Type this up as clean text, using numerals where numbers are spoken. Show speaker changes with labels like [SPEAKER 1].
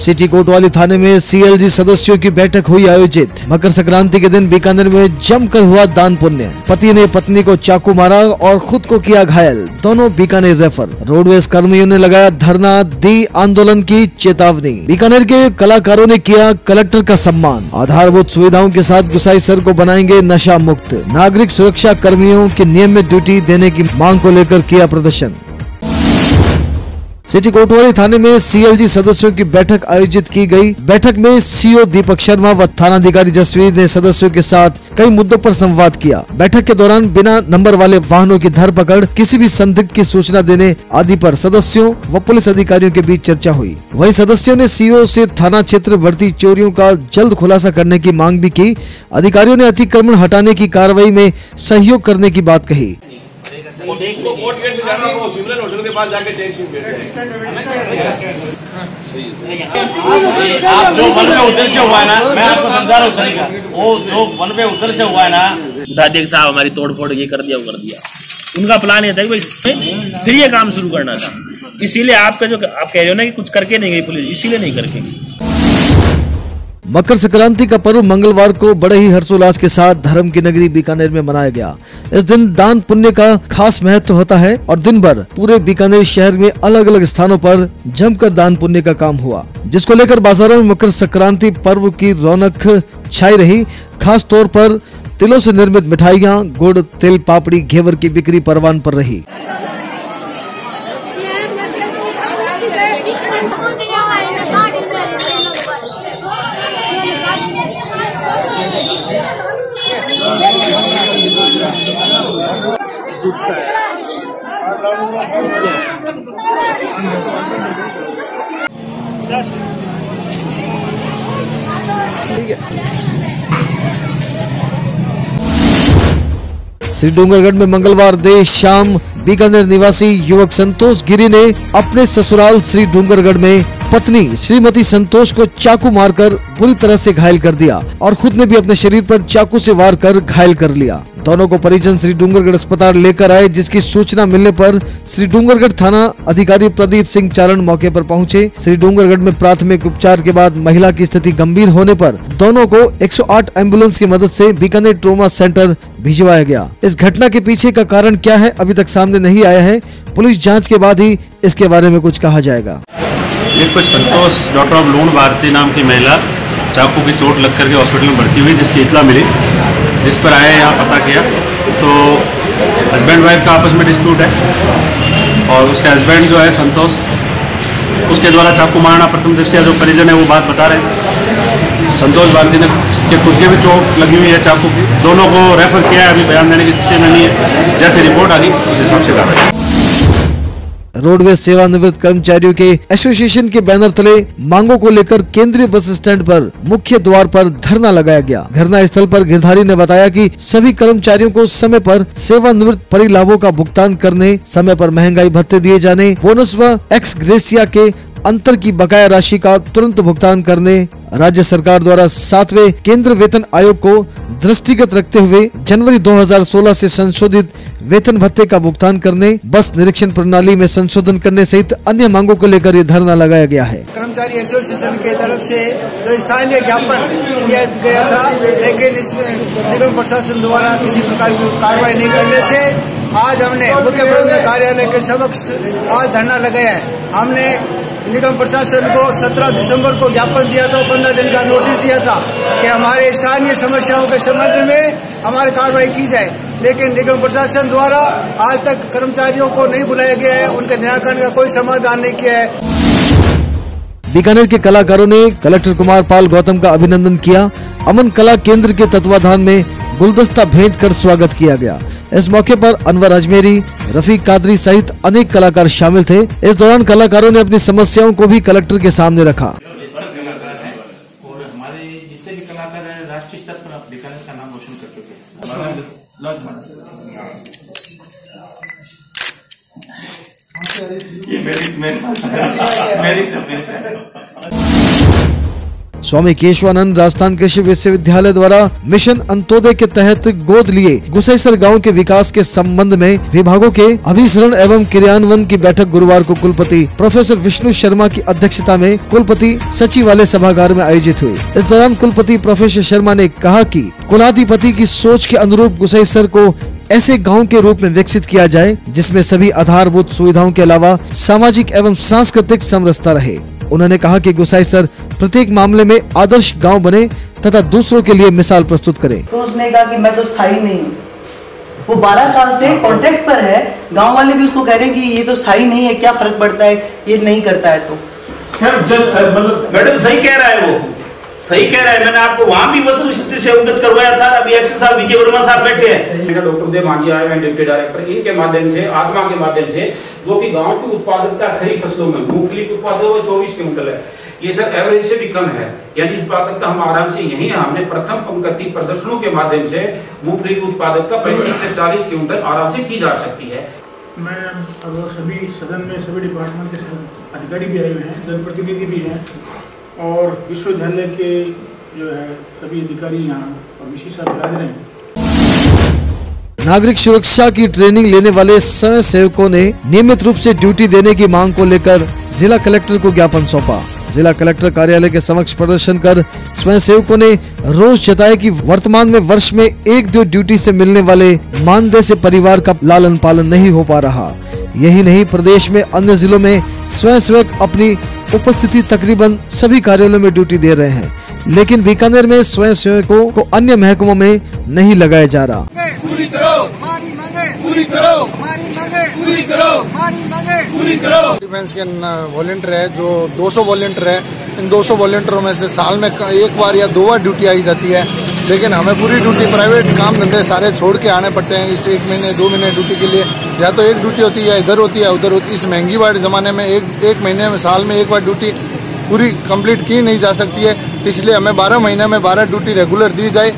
[SPEAKER 1] City कोतवाली थाने में CLG सदस्यों की बैठक हुई आयोजित। मकर संक्रांति के दिन बीकानेर में जमकर हुआ दान पुण्य। पति ने पत्नी को चाकू मारा और खुद को किया घायल, दोनों बीकानेर रेफर। रोडवेज कर्मियों ने लगाया धरना, दी आंदोलन की चेतावनी। बीकानेर के कलाकारों ने किया कलेक्टर का सम्मान। आधारभूत सुविधाओं के साथ गुसाईसर को बनाएंगे नशा मुक्त। नागरिक सुरक्षा कर्मियों की नियमित ड्यूटी देने की मांग को लेकर किया प्रदर्शन। सिटी कोतवाली थाने में सीएलजी सदस्यों की बैठक आयोजित की गई। बैठक में सीओ दीपक शर्मा व थानाधिकारी जसवीर ने सदस्यों के साथ कई मुद्दों पर संवाद किया। बैठक के दौरान बिना नंबर वाले वाहनों की धरपकड़, किसी भी संदिग्ध की सूचना देने आदि पर सदस्यों व पुलिस अधिकारियों के बीच चर्चा हुई। वहीं सदस्यों ने सीओ से थाना क्षेत्र बढ़ती चोरियों का जल्द खुलासा करने की मांग भी की। अधिकारियों ने अतिक्रमण हटाने की कार्रवाई में सहयोग करने की बात कही।
[SPEAKER 2] उसको कोर्ट गेट से जाना हो, सिमरन होटल के पास जाके चेक शिप आप जो वन पे उधर से हुआ है ना, मैं आपको समझा रहा हूँ सही का, वो जो वन पे उधर से हुआ है ना, दादी साहब हमारी तोड़ फोड़ ये कर दिया वो कर दिया। उनका प्लान ये था कि भाई फिर ये काम शुरू करना था। इसीलिए आपका जो आप कह रहे हो ना कि कुछ करके नहीं गई पुलिस, इसीलिए नहीं करके।
[SPEAKER 1] मकर संक्रांति का पर्व मंगलवार को बड़े ही हर्षोल्लास के साथ धर्म की नगरी बीकानेर में मनाया गया। इस दिन दान पुण्य का खास महत्व होता है और दिन भर पूरे बीकानेर शहर में अलग अलग स्थानों पर जमकर दान पुण्य का काम हुआ, जिसको लेकर बाजारों में मकर संक्रांति पर्व की रौनक छाई रही। खास तौर पर तिलों से निर्मित मिठाइयाँ, गुड़, तिल, पापड़ी, घेवर की बिक्री परवान पर रही। श्री डूंगरगढ़ में मंगलवार देर शाम बीकानेर निवासी युवक संतोष गिरी ने अपने ससुराल श्री डूंगरगढ़ में पत्नी श्रीमती संतोष को चाकू मारकर बुरी तरह से घायल कर दिया और खुद ने भी अपने शरीर पर चाकू से वार कर घायल कर लिया। दोनों को परिजन श्री डूंगरगढ़ अस्पताल लेकर आए, जिसकी सूचना मिलने पर श्री डूंगरगढ़ थाना अधिकारी प्रदीप सिंह चारण मौके पर पहुंचे। श्री डूंगरगढ़ में प्राथमिक उपचार के बाद महिला की स्थिति गंभीर होने पर दोनों को 108 एम्बुलेंस की मदद से बीकानेर ट्रॉमा सेंटर भिजवाया गया। इस घटना के पीछे का कारण क्या है अभी तक सामने नहीं आया है। पुलिस जाँच के बाद ही इसके बारे में कुछ कहा जाएगा।
[SPEAKER 3] ये कुछ संतोष डॉक्टर ऑफ लूण भारती नाम की महिला चाकू की चोट लग करके हॉस्पिटल में भर्ती हुई, जिसकी इतला मिली, जिस पर आए यहाँ पता किया तो हस्बैंड वाइफ का आपस में डिस्प्यूट है और उसके हस्बैंड जो है संतोष, उसके द्वारा चाकू मारना प्रथम दृष्टया जो परिजन है वो बात बता रहे हैं। संतोष भारती ने के खुद के भी चोट लगी हुई है चाकू की। दोनों को रेफर किया है, अभी बयान देने की स्थिति में नहीं है। जैसे रिपोर्ट आ गई उस हिसाब से कार्रवाई।
[SPEAKER 1] रोडवेज सेवानिवृत्त कर्मचारियों के एसोसिएशन के बैनर तले मांगों को लेकर केंद्रीय बस स्टैंड पर मुख्य द्वार पर धरना लगाया गया। धरना स्थल पर गिरधारी ने बताया कि सभी कर्मचारियों को समय पर सेवानिवृत्त परिलाभों का भुगतान करने, समय पर महंगाई भत्ते दिए जाने, बोनस व एक्स ग्रेसिया के अंतर की बकाया राशि का तुरंत भुगतान करने, राज्य सरकार द्वारा 7वें केंद्र वेतन आयोग को दृष्टिगत रखते हुए जनवरी 2016 से संशोधित वेतन भत्ते का भुगतान करने, बस निरीक्षण प्रणाली में संशोधन करने सहित अन्य मांगों को लेकर ये धरना लगाया गया है।
[SPEAKER 4] कर्मचारी एसोसिएशन की तरफ से जो स्थानीय ज्ञापन दिया गया था, लेकिन इसमें निगम प्रशासन द्वारा किसी प्रकार की कार्रवाई नहीं करने से आज हमने मुख्य प्रबंधक कार्यालय के समक्ष आज धरना लगाया है। हमने निगम प्रशासन को 17 दिसंबर को ज्ञापन दिया था, 15 दिन का नोटिस दिया था कि हमारे स्थानीय समस्याओं के संबंध में हमारी कार्रवाई की जाए, लेकिन निगम प्रशासन द्वारा आज तक कर्मचारियों को नहीं बुलाया गया है, उनके निराकरण का कोई समाधान नहीं किया है।
[SPEAKER 1] बीकानेर के कलाकारों ने कलेक्टर कुमार पाल गौतम का अभिनंदन किया। अमन कला केंद्र के तत्वाधान में गुलदस्ता भेंट कर स्वागत किया गया। इस मौके पर अनवर अजमेरी, रफीक कादरी सहित अनेक कलाकार शामिल थे। इस दौरान कलाकारों ने अपनी समस्याओं को भी कलेक्टर के सामने रखा।
[SPEAKER 5] और हमारे जितने भी कलाकार हैं राष्ट्रीय स्तर पर बीकानेर का नाम रोशन कर चुके हैं। ये मेरी
[SPEAKER 1] स्वामी केशवानंद राजस्थान कृषि विश्वविद्यालय द्वारा मिशन अंत्योदय के तहत गोद लिए गुसाईसर गांव के विकास के संबंध में विभागों के अभिसरण एवं क्रियान्वयन की बैठक गुरुवार को कुलपति प्रोफेसर विष्णु शर्मा की अध्यक्षता में कुलपति सचिवालय सभागार में आयोजित हुई। इस दौरान कुलपति प्रोफेसर शर्मा ने कहा कि कुलाधिपति की सोच के अनुरूप गुसाईसर को ऐसे गांव के रूप में विकसित किया जाए जिसमें सभी आधारभूत सुविधाओं के अलावा सामाजिक एवं सांस्कृतिक समरसता रहे। उन्होंने कहा कि गुसाईसर प्रत्येक मामले में आदर्श गांव बने तथा दूसरों के लिए मिसाल प्रस्तुत करे।
[SPEAKER 6] तो उसने कहा कि मैं तो स्थायी नहीं हूँ, वो 12 साल से कॉन्ट्रैक्ट पर है। गांव वाले भी उसको कह रहे हैं कि ये तो स्थायी नहीं है, क्या फर्क पड़ता है ये नहीं करता है। तो
[SPEAKER 2] मतलब मैडम सही कह रहा है, वो सही कह रहा है। मैंने आपको वहाँ भी वस्तु स्थिति से अवगत करवाया था। अभी एक्स साहब विजय वर्मा साहब बैठे हैं,
[SPEAKER 7] डॉक्टर उदय मांझी आए हैं डिप्टी डायरेक्टर, इनके माध्यम से आत्मा के माध्यम से जो कि गांव की उत्पादकता खरीफ फसलों में मूंगफली की उत्पादकता 24 क्विंटल है, ये सर एवरेज से भी कम है, यानी उत्पादकता हम आराम से यही हमने प्रथम पंक्ति प्रदर्शनों के माध्यम से मूंगफली की उत्पादकता 35 से 40 क्विंटल आराम से की जा सकती है।
[SPEAKER 8] मैं अब सभी सदन में सभी डिपार्टमेंट के अधिकारी भी आए हुए हैं, जनप्रतिनिधि भी हैं और विश्वविद्यालय के जो है सभी अधिकारी यहाँ और विशेष हाजिर हैं।
[SPEAKER 1] नागरिक सुरक्षा की ट्रेनिंग लेने वाले स्वयं सेवकों ने नियमित रूप से ड्यूटी देने की मांग को लेकर जिला कलेक्टर को ज्ञापन सौंपा। जिला कलेक्टर कार्यालय के समक्ष प्रदर्शन कर स्वयं सेवकों ने रोष जताया कि वर्तमान में वर्ष में 1-2 ड्यूटी से मिलने वाले मानदेय से परिवार का लालन पालन नहीं हो पा रहा। यही नहीं, प्रदेश में अन्य जिलों में स्वयं सेवक अपनी उपस्थिति तकरीबन सभी कार्यालयों में ड्यूटी दे रहे हैं, लेकिन बीकानेर में स्वयं सेवकों को अन्य महकमों में नहीं लगाया जा रहा।
[SPEAKER 4] पूरी करो हमारी मांगे, पूरी करो हमारी मांगे, पूरी करो हमारी मांगे, पूरी करो।
[SPEAKER 9] डिफेंस के वॉलंटियर है जो 200 वॉलंटियर है, इन 200 वॉलंटियरों में से साल में 1 बार या 2 बार ड्यूटी आई जाती है, लेकिन हमें पूरी ड्यूटी प्राइवेट काम धंधे सारे छोड़ के आने पड़ते हैं इस 1 महीने 2 महीने ड्यूटी के लिए। या तो एक ड्यूटी होती है, इधर होती है उधर होती है। इस महंगी वाले जमाने में एक महीने में साल में 1 बार ड्यूटी पूरी कंप्लीट की नहीं जा सकती है, इसलिए हमें 12 महीने में 12 ड्यूटी रेगुलर दी जाए